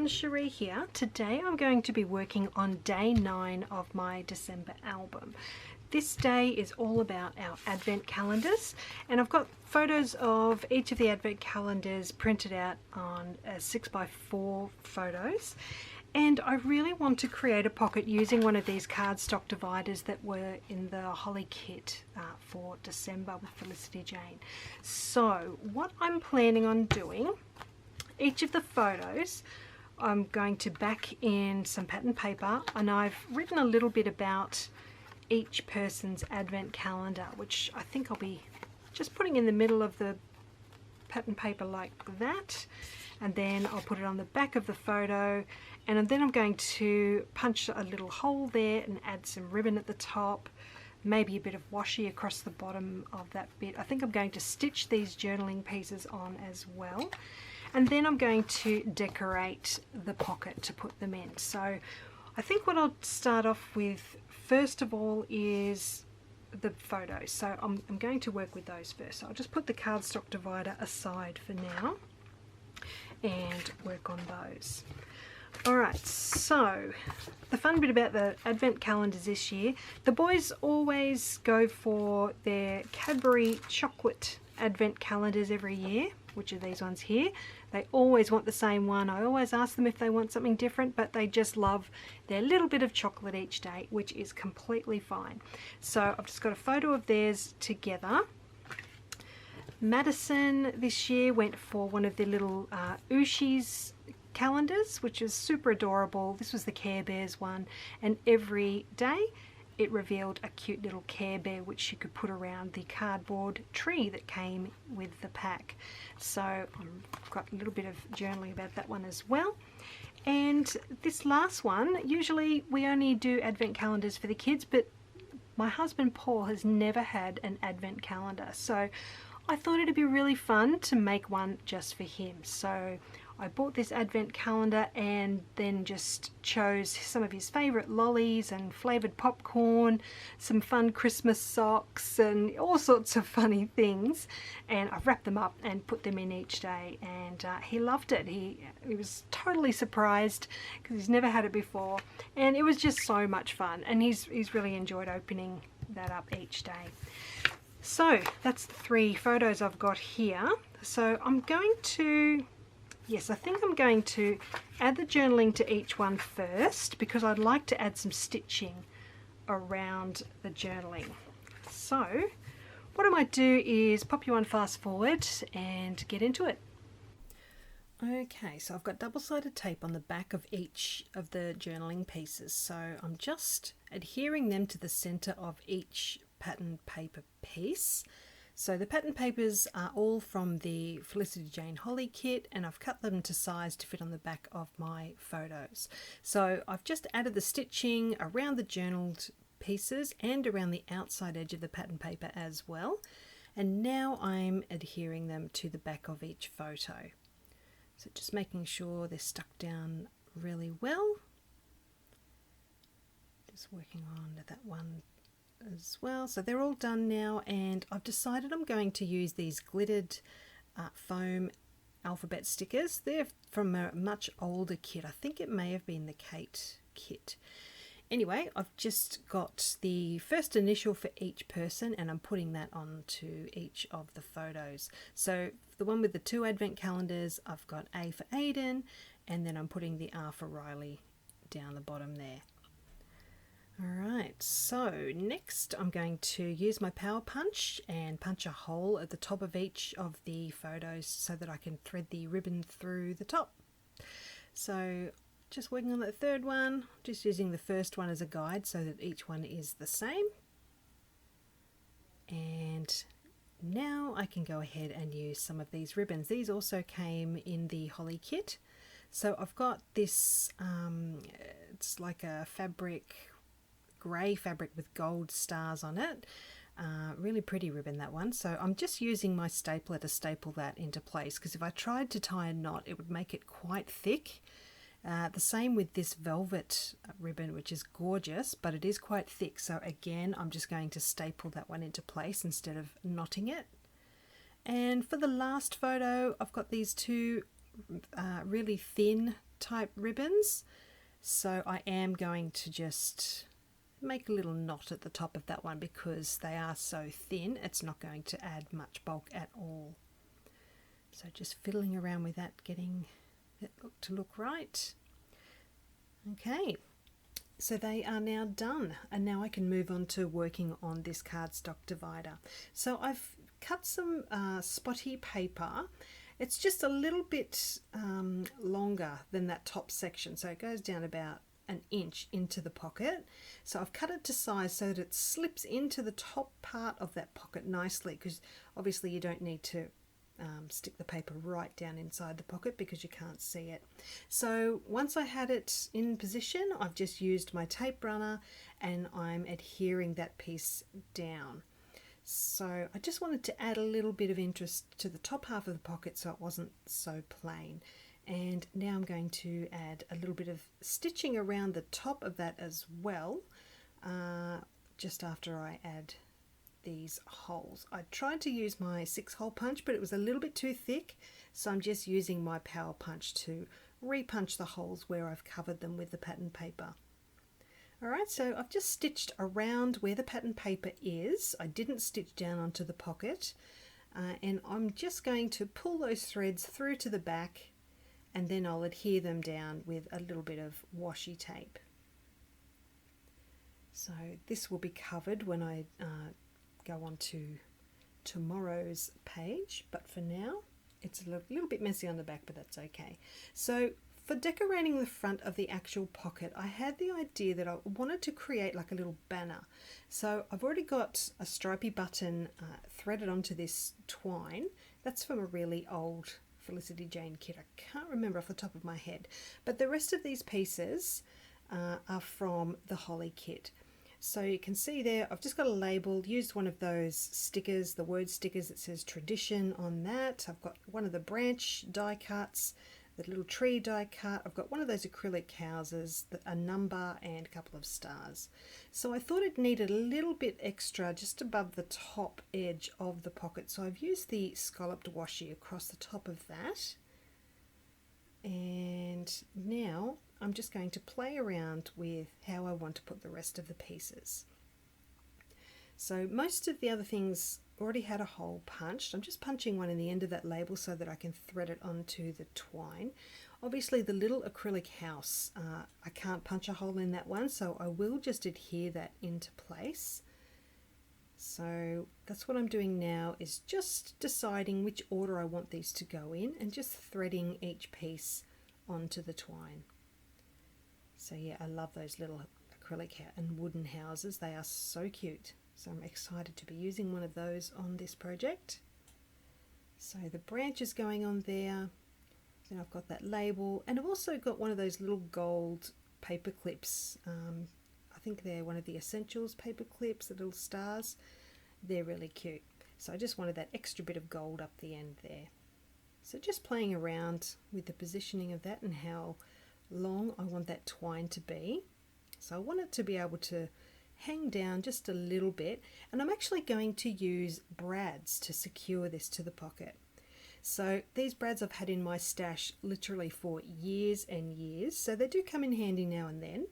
friends, Sheree here. Today I'm going to be working on day 9 of my December album. This day is all about our advent calendars, and I've got photos of each of the advent calendars printed out on 6x4 photos. And I really want to create a pocket using one of these cardstock dividers that were in the Holly Kit for December with Felicity Jane. So what I'm planning on doing, each of the photos I'm going to back in some pattern paper, and I've written a little bit about each person's advent calendar, which I think I'll be just putting in the middle of the pattern paper like that, and then I'll put it on the back of the photo, and then I'm going to punch a little hole there and add some ribbon at the top, maybe a bit of washi across the bottom of that bit. I think I'm going to stitch these journaling pieces on as well, and then I'm going to decorate the pocket to put them in. So I think what I'll start off with first of all is the photos. So I'm going to work with those first. So I'll just put the cardstock divider aside for now and work on those. Alright, so the fun bit about the advent calendars this year, the boys always go for their Cadbury chocolate advent calendars every year, which are these ones here. They always want the same one. I always ask them if they want something different, but they just love their little bit of chocolate each day, which is completely fine. So I've just got a photo of theirs together. Madison this year went for one of their little Ooshies calendars, which is super adorable. This was the Care Bears one, and every day it revealed a cute little Care Bear which she could put around the cardboard tree that came with the pack. So I've got a little bit of journaling about that one as well. And this last one, usually we only do advent calendars for the kids, but my husband Paul has never had an advent calendar, so I thought it'd be really fun to make one just for him. So I bought this advent calendar and then just chose some of his favourite lollies and flavoured popcorn, some fun Christmas socks and all sorts of funny things, and I've wrapped them up and put them in each day, and he loved it. He was totally surprised because he's never had it before, and it was just so much fun, and he's really enjoyed opening that up each day. So that's the 3 photos I've got here. So I'm going to, yes, I think I'm going to add the journaling to each one first, because I'd like to add some stitching around the journaling. So what I might do is pop you on fast forward and get into it. Okay, so I've got double-sided tape on the back of each of the journaling pieces, so I'm just adhering them to the center of each pattern paper piece. So the pattern papers are all from the Felicity Jane Holly Kit, and I've cut them to size to fit on the back of my photos. So I've just added the stitching around the journaled pieces and around the outside edge of the pattern paper as well, and now I'm adhering them to the back of each photo. So just making sure they're stuck down really well. Just working on that one as well. So they're all done now, and I've decided I'm going to use these glittered foam alphabet stickers. They're from a much older kit. I think it may have been the Kate kit. Anyway, I've just got the first initial for each person, and I'm putting that onto each of the photos. So the one with the 2 advent calendars, I've got A for Aiden, and then I'm putting the R for Riley down the bottom there. Alright, so next I'm going to use my power punch and punch a hole at the top of each of the photos so that I can thread the ribbon through the top. So just working on that 3rd one, just using the first one as a guide so that each one is the same. And now I can go ahead and use some of these ribbons. These also came in the Holly Kit. So I've got this, it's like a fabric, grey fabric with gold stars on it. Really pretty ribbon, that one. So I'm just using my stapler to staple that into place, because if I tried to tie a knot it would make it quite thick. The same with this velvet ribbon, which is gorgeous, but it is quite thick. So again, I'm just going to staple that one into place instead of knotting it. And for the last photo, I've got these 2 really thin type ribbons. So I am going to just make a little knot at the top of that one because they are so thin, it's not going to add much bulk at all. So just fiddling around with that, getting it to look right. Okay, so they are now done, and now I can move on to working on this cardstock divider. So I've cut some spotty paper. It's just a little bit longer than that top section, so it goes down about an inch into the pocket. So I've cut it to size so that it slips into the top part of that pocket nicely, because obviously you don't need to stick the paper right down inside the pocket because you can't see it. So once I had it in position, I've just used my tape runner and I'm adhering that piece down. So I just wanted to add a little bit of interest to the top half of the pocket so it wasn't so plain. And now I'm going to add a little bit of stitching around the top of that as well, just after I add these holes. I tried to use my 6-hole punch, but it was a little bit too thick, so I'm just using my power punch to repunch the holes where I've covered them with the pattern paper. Alright, so I've just stitched around where the pattern paper is. I didn't stitch down onto the pocket, and I'm just going to pull those threads through to the back, and then I'll adhere them down with a little bit of washi tape. So this will be covered when I go on to tomorrow's page, but for now it's a little bit messy on the back, but that's okay. So for decorating the front of the actual pocket, I had the idea that I wanted to create like a little banner. So I've already got a stripy button threaded onto this twine. That's from a really old Felicity Jane kit. I can't remember off the top of my head, but the rest of these pieces are from the Holly kit. So you can see there, I've just got a label, used one of those stickers, the word stickers that says tradition on that. I've got one of the branch die cuts, the little tree die cut. I've got one of those acrylic houses, a number and a couple of stars. So I thought it needed a little bit extra just above the top edge of the pocket. So I've used the scalloped washi across the top of that. And now I'm just going to play around with how I want to put the rest of the pieces. So most of the other things already had a hole punched. I'm just punching one in the end of that label so that I can thread it onto the twine. Obviously the little acrylic house, I can't punch a hole in that one, so I will just adhere that into place. So that's what I'm doing now, is just deciding which order I want these to go in and just threading each piece onto the twine. So yeah, I love those little acrylic and wooden houses. They are so cute. So I'm excited to be using one of those on this project. So the branch is going on there. Then I've got that label, and I've also got one of those little gold paper clips. I think they're one of the Essentials paper clips, the little stars. They're really cute. So I just wanted that extra bit of gold up the end there. So just playing around with the positioning of that and how long I want that twine to be. So I want it to be able to hang down just a little bit, and I'm actually going to use brads to secure this to the pocket. So these brads I've had in my stash literally for years and years, so they do come in handy now and then.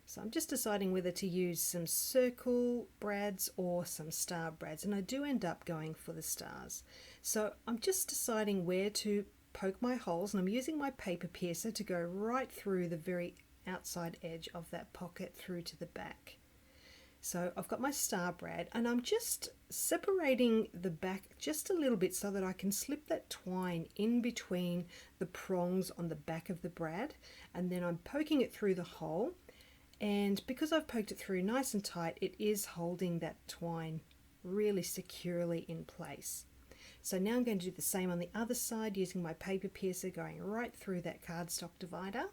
So I'm just deciding whether to use some circle brads or some star brads, and I do end up going for the stars. So I'm just deciding where to poke my holes, and I'm using my paper piercer to go right through the very outside edge of that pocket through to the back. So I've got my star brad, and I'm just separating the back just a little bit so that I can slip that twine in between the prongs on the back of the brad, and then I'm poking it through the hole. And because I've poked it through nice and tight, it is holding that twine really securely in place. So now I'm going to do the same on the other side, using my paper piercer, going right through that cardstock divider.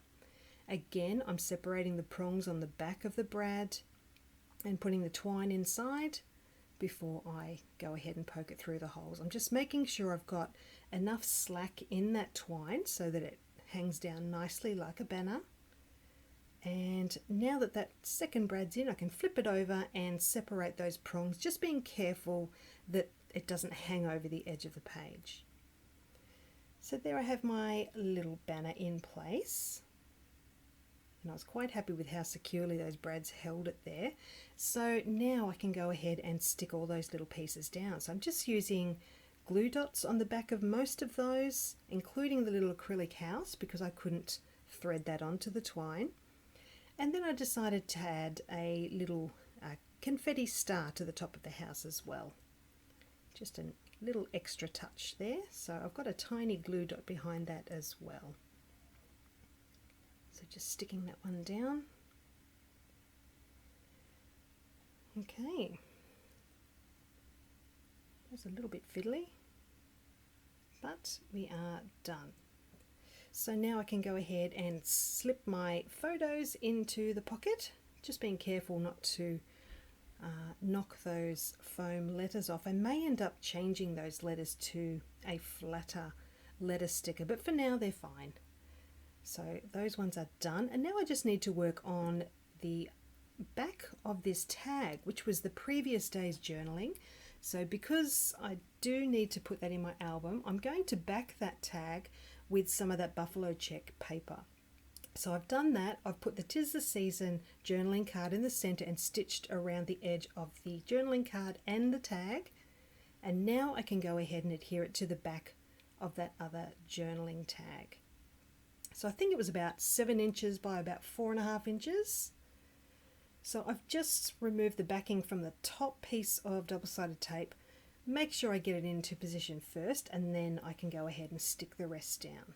Again, I'm separating the prongs on the back of the brad and putting the twine inside before I go ahead and poke it through the holes. I'm just making sure I've got enough slack in that twine so that it hangs down nicely like a banner. And now that that second brad's in, I can flip it over and separate those prongs, just being careful that it doesn't hang over the edge of the page. So there I have my little banner in place. And I was quite happy with how securely those brads held it there. So now I can go ahead and stick all those little pieces down. So I'm just using glue dots on the back of most of those, including the little acrylic house, because I couldn't thread that onto the twine. And then I decided to add a little confetti star to the top of the house as well. Just a little extra touch there. So I've got a tiny glue dot behind that as well. So just sticking that one down. Okay. That's a little bit fiddly, but we are done. So now I can go ahead and slip my photos into the pocket, just being careful not to knock those foam letters off. I may end up changing those letters to a flatter letter sticker, but for now they're fine. So those ones are done, and now I just need to work on the back of this tag, which was the previous day's journaling. So because I do need to put that in my album, I'm going to back that tag with some of that buffalo check paper. So I've done that. I've put the 'Tis the Season journaling card in the center and stitched around the edge of the journaling card and the tag. And now I can go ahead and adhere it to the back of that other journaling tag. So I think it was about 7 inches by about 4.5 inches. So I've just removed the backing from the top piece of double-sided tape. Make sure I get it into position first, and then I can go ahead and stick the rest down.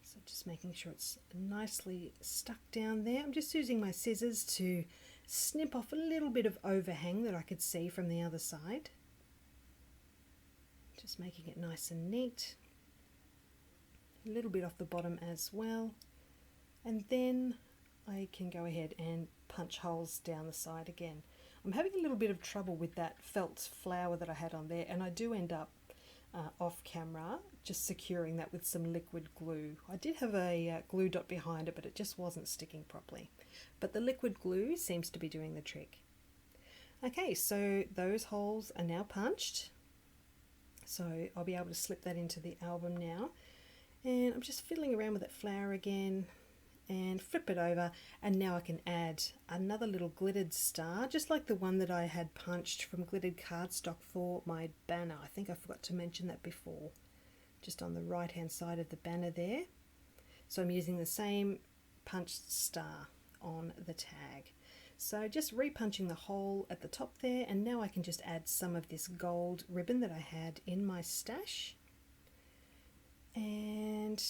So just making sure it's nicely stuck down there. I'm just using my scissors to snip off a little bit of overhang that I could see from the other side. Just making it nice and neat. A little bit off the bottom as well. And then I can go ahead and punch holes down the side again. I'm having a little bit of trouble with that felt flower that I had on there, and I do end up off camera just securing that with some liquid glue. I did have a glue dot behind it, but it just wasn't sticking properly. But the liquid glue seems to be doing the trick. Okay, so those holes are now punched. So I'll be able to slip that into the album now. And I'm just fiddling around with that flower again and flip it over, and now I can add another little glittered star, just like the one that I had punched from glittered cardstock for my banner. I think I forgot to mention that before, just on the right hand side of the banner there. So I'm using the same punched star on the tag. So just repunching the hole at the top there, and now I can just add some of this gold ribbon that I had in my stash. And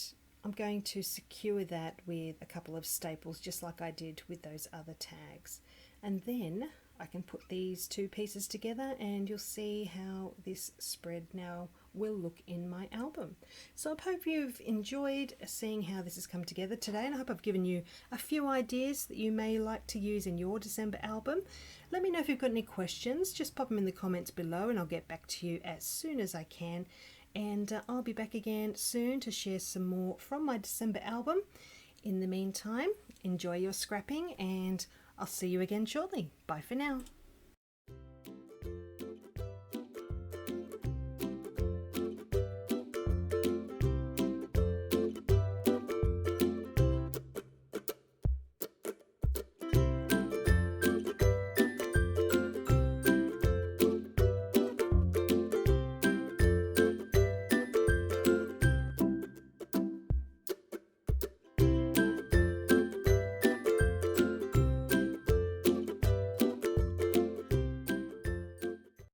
I'm going to secure that with a couple of staples, just like I did with those other tags. And then I can put these two pieces together, and you'll see how this spread now will look in my album. So I hope you've enjoyed seeing how this has come together today, and I hope I've given you a few ideas that you may like to use in your December album. Let me know if you've got any questions. Just pop them in the comments below, and I'll get back to you as soon as I can. And I'll be back again soon to share some more from my December album. In the meantime, enjoy your scrapping, and I'll see you again shortly. Bye for now.